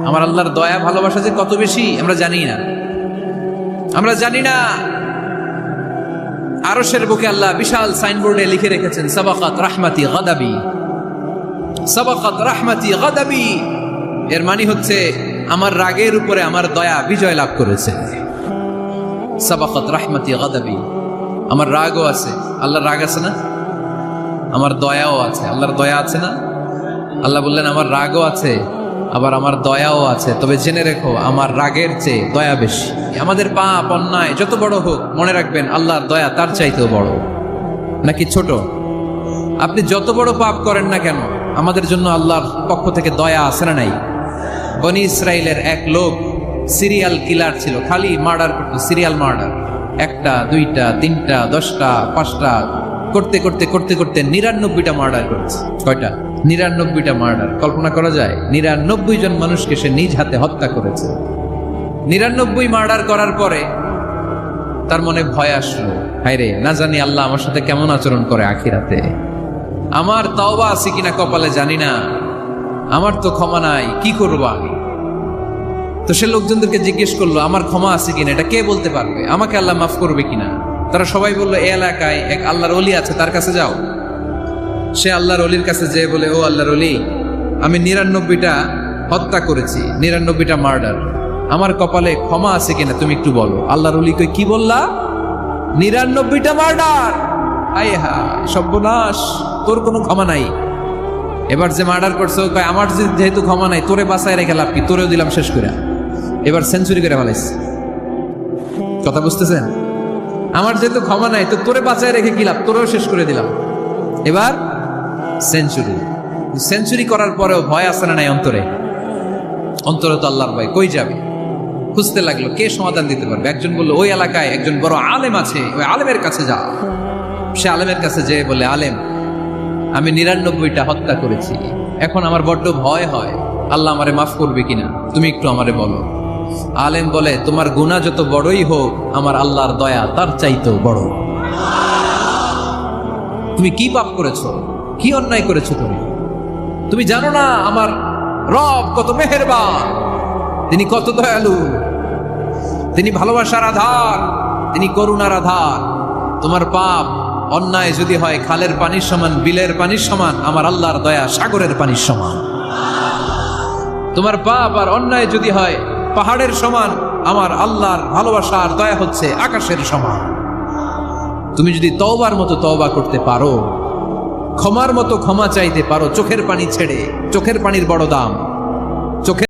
আমার আল্লাহর দয়া ভালোবাসা যে কত বেশি আমরা জানি না, আমরা জানি না। আরশের বুকে আল্লাহ বিশাল সাইনবোর্ডে লিখে রেখেছেন সাবাকাত রাহমাতি গাদাবি, সাবাকাত রাহমাতি গাদাবি। এর মানে হচ্ছে আমার রাগের উপরে আমার দয়া বিজয় লাভ করেছে। সাবাকাত রাহমাতি গাদাবি, আমার রাগও আছে, আল্লাহর রাগ আছে না? আমার দয়াও আছে, আল্লাহর দয়া আছে না? আল্লাহ বললেন আমার রাগও আছে, আবার আমার দয়াও আছে। তবে জেনে রেখো আমার রাগের চেয়ে দয়া বেশি। আমাদের পাপ অন্যায় যত বড় হোক, মনে রাখবেন আল্লাহর দয়া তার চাইতেও বড়। নাকি ছোট? আপনি যত বড় পাপ করেন না কেন, আমাদের জন্য আল্লাহর পক্ষ থেকে দয়া আছে না নাই? বনি ইসরাইলের এক লোক সিরিয়াল কিলার ছিল, খালি মার্ডার করতো, সিরিয়াল মার্ডার। একটা, দুইটা, তিনটা, 10টা, 5টা করতে করতে করতে করতে 99টা মার্ডার করেছে। কয়টা? 99টা মার্ডার। কল্পনা করা যায়? 99 জন মানুষকে সে নিজ হাতে হত্যা করেছে। 99 মার্ডার করার পরে তার মনে ভয় আসলো, হায়রে না জানি আল্লাহ আমার সাথে কেমন আচরণ করে আখিরাতে। আমার তাওবা আছে কিনা কপালে জানি না, আমার তো ক্ষমা নাই, কি করবো আমি? তো সে লোকজনদেরকে জিজ্ঞেস করলো আমার ক্ষমা আছে কিনা, এটা কে বলতে পারবে? আমাকে আল্লাহ মাফ করবে কিনা? তারা সবাই বললো এই এলাকায় এক আল্লাহর ওলি আছে, তার কাছে যাও। সে আল্লাহর ওলির কাছে যেয়ে বলে, ও আল্লাহর ওলি, আমি 99টা হত্যা করেছি, 99টা মার্ডার, আমার কপালে ক্ষমা আছে কিনা তুমি একটু বলো। আল্লাহর ওলি কই, কি বললা? 99টা মার্ডার? আয় হায় সর্বনাশ, তোর কোনো ক্ষমা নাই। এবার যে মার্ডার করছে ও কয় আমার যেহেতু ক্ষমা নাই, তোরে বাঁচায় রেখে লাভ কি, তোরেও দিলাম শেষ করে। এবার সেঞ্চুরি করে ফেলাইছে। কথা বুঝতেছেন? আমার যেহেতু ক্ষমা নাই, তো তোরে বাঁচায় রেখে কি লাভ, তোরেও শেষ করে দিলাম। এবার সেঞ্চুরি। সেঞ্চুরি করার পরেও ভয় আসে না নাই অন্তরে? অন্তরে তো আল্লাহর ভয়। কই যাবে? খুঁজতে লাগলো কে সমাধান দিতে পারবে। একজন বললো ওই এলাকায় একজন বড় আলেম আছে, ওই আলেমের কাছে যা। সে আলেমের কাছে যেয়ে বলে, আলেম আমি 99টা হত্যা করেছি, এখন আমার বড্ড ভয় হয়, আল্লাহ আমারে মাফ করবে কিনা, তুমি একটু আমারে বলো। আলেম বলে, তোমার গুনাহ যত বড়ই হোক, আমার আল্লাহর দয়া তার চাইতেও বড়। তুমি কি পাপ করেছো, কি অন্যায় করেছো? তুমি জানো না আমার রব কত মেহেরবান, তিনি কত দয়ালু, তিনি ভালোবাসার আধার, তিনি করুণার আধার। তোমার পাপ অন্যায় যদি হয় খালের পানির সমান, বিলের পানির সমান, আমার আল্লাহর দয়া সাগরের পানির সমান। তোমার পাপ আর অন্যায় যদি হয় পাহাড়ের সমান, আমার আল্লাহর ভালোবাসা আর দয়া হচ্ছে আকাশের সমান। তুমি যদি তওবার মতো তওবা করতে পারো, ক্ষমার মতো ক্ষমা চাইতে পারো, চোখের পানি ছেড়ে, চোখের পানির বড় দাম। চোখের